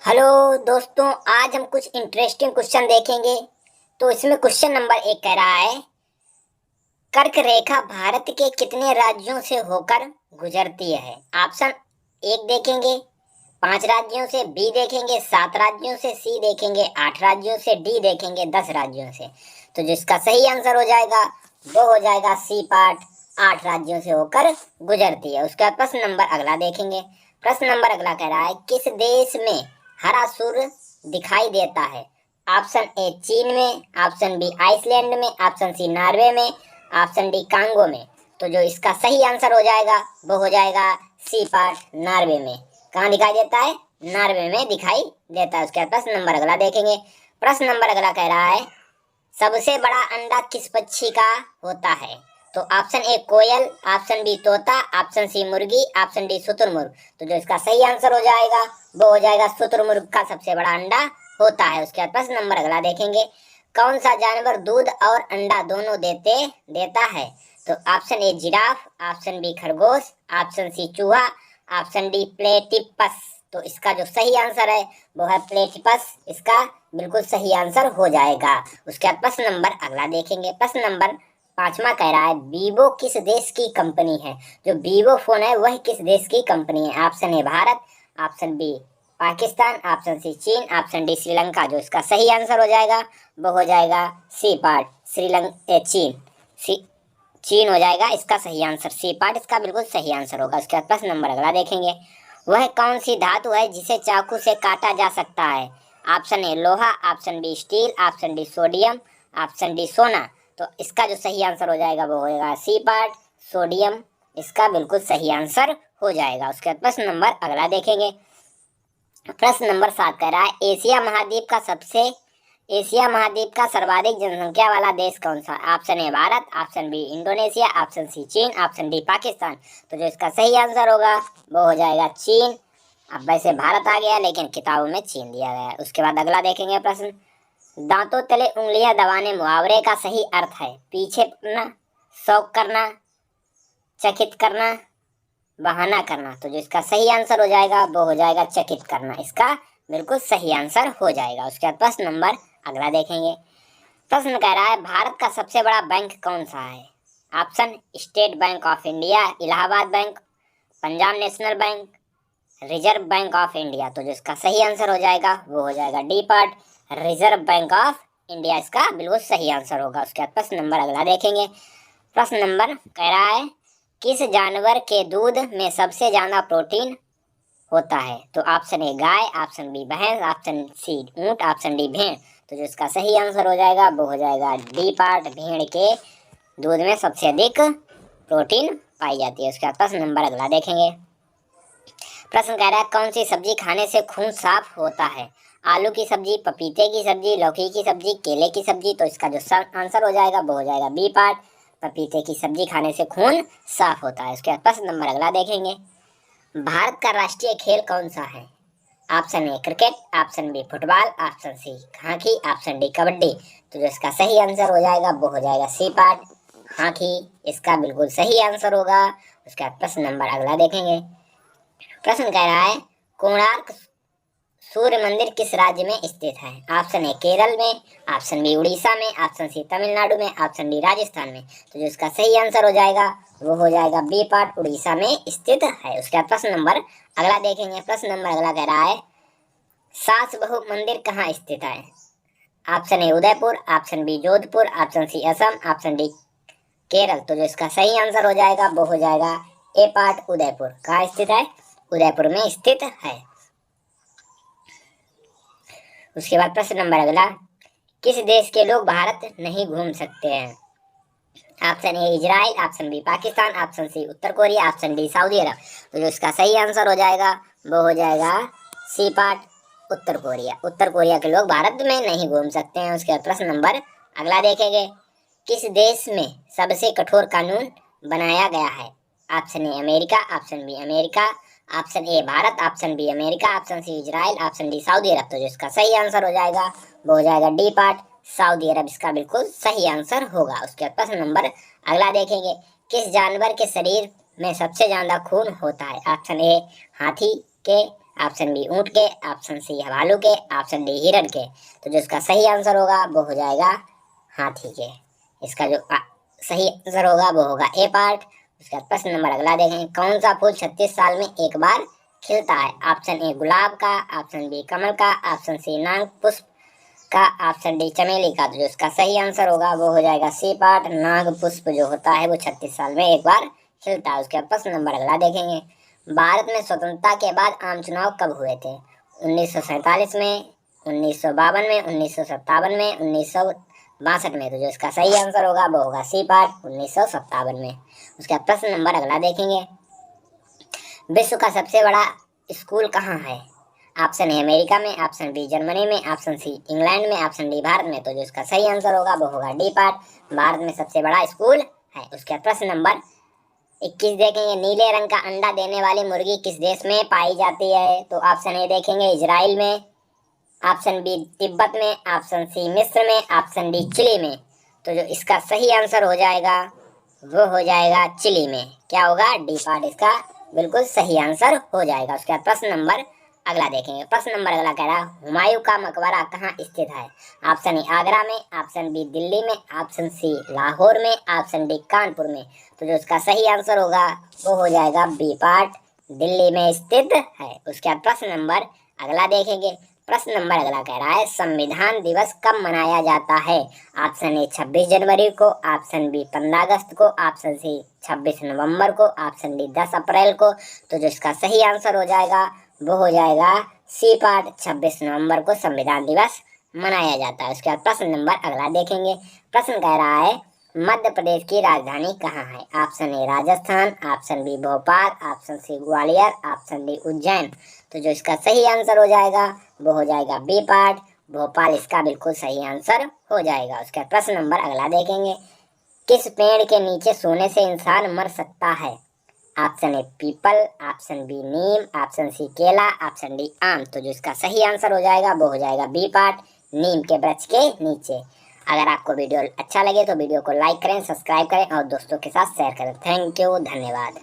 Hello दोस्तों, आज हम कुछ इंटरेस्टिंग क्वेश्चन देखेंगे। तो इसमें क्वेश्चन नंबर 1 कह रहा है, कर्क रेखा भारत के कितने राज्यों से होकर गुजरती है। ऑप्शन 1 देखेंगे 5 राज्यों से, बी देखेंगे 7 राज्यों से, सी देखेंगे 8 राज्यों से, डी देखेंगे 10 राज्यों से। तो जिसका सही आंसर हो जाएगा वो हो जाएगा सी पार्ट, 8 राज्यों से होकर गुजरती है। उसका प्रश्न नंबर अगला देखेंगे। प्रश्न नंबर अगला कह रहा है, किस देश में हरा सूर्य दिखाई देता है। ऑप्शन ए चीन में, ऑप्शन बी आइसलैंड में, ऑप्शन सी नॉर्वे में, ऑप्शन डी कांगो में। तो जो इसका सही आंसर हो जाएगा वो हो जाएगा सी पार्ट, नॉर्वे में। कहाँ दिखाई देता है? नॉर्वे में दिखाई देता है। उसके बाद प्रश्न नंबर अगला देखेंगे। प्रश्न नंबर अगला कह रहा है, सबसे बड़ा अंडा किस पक्षी का होता है। तो ऑप्शन ए कोयल, ऑप्शन बी तोता, ऑप्शन सी मुर्गी, ऑप्शन डी शुतुरमुर्ग। तो जो इसका सही आंसर हो जाएगा वो हो जाएगा शुतुरमुर्ग का सबसे बड़ा अंडा होता है। उसके बाद प्रश्न नंबर अगला देखेंगे, कौन सा जानवर दूध और अंडा दोनों देता है। तो ऑप्शन ए जिराफ, ऑप्शन बी खरगोश, ऑप्शन सी चूहा, ऑप्शन डी प्लेटिपस। तो इसका जो सही आंसर है वो है प्लेटिपस। इसका बिल्कुल सही आंसर हो जाएगा। उसके बाद प्रश्न नंबर अगला देखेंगे। प्रश्न नंबर 5वां कह रहा है, वीवो किस देश की कंपनी है। जो वीवो फोन है वह किस देश की कंपनी है। Option A Bharat, option B Pakistan, option C चीन, ऑप्शन डी श्रीलंका। जो इसका सही आंसर हो जाएगा वो हो जाएगा सी पार्ट, चीन हो जाएगा इसका सही आंसर। सी पार्ट इसका बिल्कुल सही आंसर होगा। उसके बाद प्रश्न नंबर अगला देखेंगे, वह कौन सी धातु है जिसे चाकू से काटा जा सकता है। ऑप्शन ए लोहा, option B steel, option D sodium, option D सोना। तो इसका जो सही आंसर हो जाएगा वो होगा सी पार्ट, सोडियम। इसका बिल्कुल सही आंसर हो जाएगा। उसके बाद प्रश्न नंबर अगला देखेंगे। प्रश्न नंबर 7 कह रहा है, एशिया महाद्वीप का सर्वाधिक जनसंख्या वाला देश कौन सा। Option A Bharat, option B Indonesia, option C चीन, ऑप्शन डी पाकिस्तान। तो जो इसका सही आंसर होगा वो हो जाएगा चीन। अब वैसे भारत आ गया लेकिन किताबों में चीन दिया गया है। उसके बाद अगला देखेंगे प्रश्न, दांतों तले उंगलियां दबाने मुहावरे का सही अर्थ है। पीछे पड़ना, शौक करना, चकित करना, बहाना करना। तो जो इसका सही आंसर हो जाएगा वो हो जाएगा चकित करना। इसका बिल्कुल सही आंसर हो जाएगा। उसके बाद प्रश्न नंबर अगला देखेंगे। प्रश्न कह रहा है, भारत का सबसे बड़ा बैंक कौन सा है। Option state bank of India, Allahabad bank, Punjab national bank, reserve bank of India. तो जो इसका सही आंसर हो जाएगा वो हो जाएगा D part, reserve bank of India. इसका बिल्कुल सही आंसर होगा। उसके बाद प्रश्न नंबर अगला देखेंगे। प्रश्न नंबर कह रहा है, किस जानवर के दूध में सबसे ज्यादा प्रोटीन होता है। तो ऑप्शन ए गाय, ऑप्शन बी भैंस, ऑप्शन सी ऊंट, ऑप्शन डी भेड़। तो जो इसका सही आंसर हो जाएगा वो हो जाएगा डी पार्ट, भेड़ के दूध में सबसे अधिक प्रोटीन पाई जाती है। उसके बाद प्रश्न नंबर अगला देखेंगे। प्रश्न कह रहा है, कौन सी सब्जी खाने से खून साफ होता है। आलू की सब्जी, पपीते की सब्जी, लौकी की सब्जी, केले की सब्जी। तो इसका जो आंसर हो जाएगा वो हो जाएगा बी पार्ट, पपीते की सब्जी खाने से खून साफ होता है। उसके बाद प्रश्न नंबर अगला देखेंगे। भारत का राष्ट्रीय खेल कौन सा है। Option A cricket, option B football, option C hockey, option D kabaddi. तो जो इसका सही आंसर हो जाएगा वो हो जाएगा सी पार्ट, हॉकी। इसका बिल्कुल सही आंसर होगा। उसके बाद प्रश्न नंबर अगला देखेंगे। प्रश्न कह रहा है, कोणार्क सूर्य मंदिर किस राज्य में स्थित है। ऑप्शन ए केरल में, ऑप्शन बी उड़ीसा में, ऑप्शन सी तमिलनाडु में, ऑप्शन डी राजस्थान में। तो जो इसका सही आंसर हो जाएगा वो हो जाएगा बी पार्ट, उड़ीसा में स्थित है। उसके बाद प्रश्न नंबर अगला देखेंगे। प्रश्न नंबर अगला कह रहा है, सास बहू मंदिर कहाँ स्थित है। Option A Udaipur, option B Jodhpur, option C Assam, option D Kerala. तो जो इसका सही आंसर हो जाएगा वो हो जाएगा ए पार्ट, उदयपुर। कहाँ स्थित है? उदयपुर में स्थित है। उसके बाद प्रश्न नंबर अगला, किस देश के लोग भारत नहीं घूम सकते हैं। Option A Israel, option B Pakistan, option C उत्तर Korea, option D Saudi Arab. तो जो इसका सही आंसर हो जाएगा वो हो जाएगा सी पार्ट, उत्तर कोरिया। उत्तर कोरिया के लोग भारत में नहीं घूम सकते हैं। उसके बाद प्रश्न नंबर अगला देखेंगे। किस देश में सबसे कठोर कानून बनाया गया है। Option A America, option B America, option A Bharat, option B America, option C Israel, option D Saudi Arab. तो जो इसका सही आंसर हो जाएगा वो हो जाएगा डी पार्ट, सऊदी अरब। इसका बिल्कुल सही आंसर होगा। उसके बाद प्रश्न नंबर अगला देखेंगे। किस जानवर के शरीर में सबसे ज्यादा खून होता है। ऑप्शन ए हाथी के, ऑप्शन बी ऊँट के, ऑप्शन सी भालू के, ऑप्शन डी हिरण के। तो जो इसका सही आंसर होगा वो हो जाएगा हाथी के। इसका जो सही आंसर होगा वो होगा ए पार्ट। उसके बाद प्रश्न नंबर अगला देखें, कौन सा फूल 36 साल में एक बार खिलता है? ऑप्शन ए गुलाब का, ऑप्शन बी कमल का, ऑप्शन सी नाग पुष्प का, ऑप्शन डी चमेली का। तो जो इसका सही आंसर होगा वो हो जाएगा सी पार्ट। नाग पुष्प जो होता है वो 36 साल में एक बार खिलता है। उसके बाद प्रश्न नंबर अगला देखेंगे, भारत में स्वतंत्रता के बाद आम चुनाव कब हुए थे? 1947 में, 1952 में, 1957 में, 1962 में। तो जो इसका सही आंसर होगा वो होगा सी पार्ट 1957 में। उसके बाद प्रश्न नंबर अगला देखेंगे, विश्व का सबसे बड़ा स्कूल कहाँ है? ऑप्शन ए अमेरिका में, ऑप्शन बी जर्मनी में, ऑप्शन सी इंग्लैंड में, ऑप्शन डी भारत में। तो जो इसका सही आंसर होगा वो होगा डी पार्ट, भारत में सबसे बड़ा स्कूल है। उसके बाद प्रश्न नंबर 21 देखेंगे, नीले रंग का अंडा देने वाली मुर्गी किस देश में पाई जाती है? तो ऑप्शन ए देखेंगे इजराइल में, ऑप्शन बी तिब्बत में, ऑप्शन सी मिस्र में, ऑप्शन डी चिली में। तो जो इसका सही आंसर हो जाएगा वो हो जाएगा चिली में। क्या होगा? डी पार्ट इसका बिल्कुल सही आंसर हो जाएगा। उसके बाद प्रश्न नंबर अगला देखेंगे। प्रश्न नंबर अगला कह रहा है, हुमायूं का मकबरा कहाँ स्थित है? ऑप्शन ए आगरा में, ऑप्शन बी दिल्ली में, ऑप्शन सी लाहौर में, ऑप्शन डी कानपुर में। तो जो इसका सही आंसर होगा वो हो जाएगा बी पार्ट, दिल्ली में स्थित है। उसके बाद प्रश्न नंबर अगला देखेंगे। प्रश्न नंबर अगला कह रहा है, संविधान दिवस कब मनाया जाता है? ऑप्शन ए 26 जनवरी को, ऑप्शन बी 15 अगस्त को, ऑप्शन सी 26 नवंबर को, ऑप्शन डी 10 अप्रैल को। तो जो इसका सही आंसर हो जाएगा वो हो जाएगा सी पार्ट, 26 नवंबर को संविधान दिवस मनाया जाता है। उसके बाद प्रश्न नंबर अगला देखेंगे। प्रश्न कह रहा है, मध्य प्रदेश की राजधानी कहाँ है? Option A Rajasthan, option B Bhopal, option C Gwalior, option D Ujjain. तो जो इसका सही आंसर हो जाएगा वो हो जाएगा बी पार्ट, भोपाल इसका बिल्कुल सही आंसर हो जाएगा। उसका प्रश्न नंबर अगला देखेंगे, किस पेड़ के नीचे सोने से इंसान मर सकता है? ऑप्शन ए पीपल, ऑप्शन बी नीम, ऑप्शन सी केला, ऑप्शन डी आम। तो जो इसका सही आंसर हो जाएगा वो हो जाएगा बी पार्ट, नीम के वृक्ष के नीचे। अगर आपको वीडियो अच्छा लगे तो वीडियो को लाइक करें, सब्सक्राइब करें और दोस्तों के साथ शेयर करें। थैंक यू, धन्यवाद।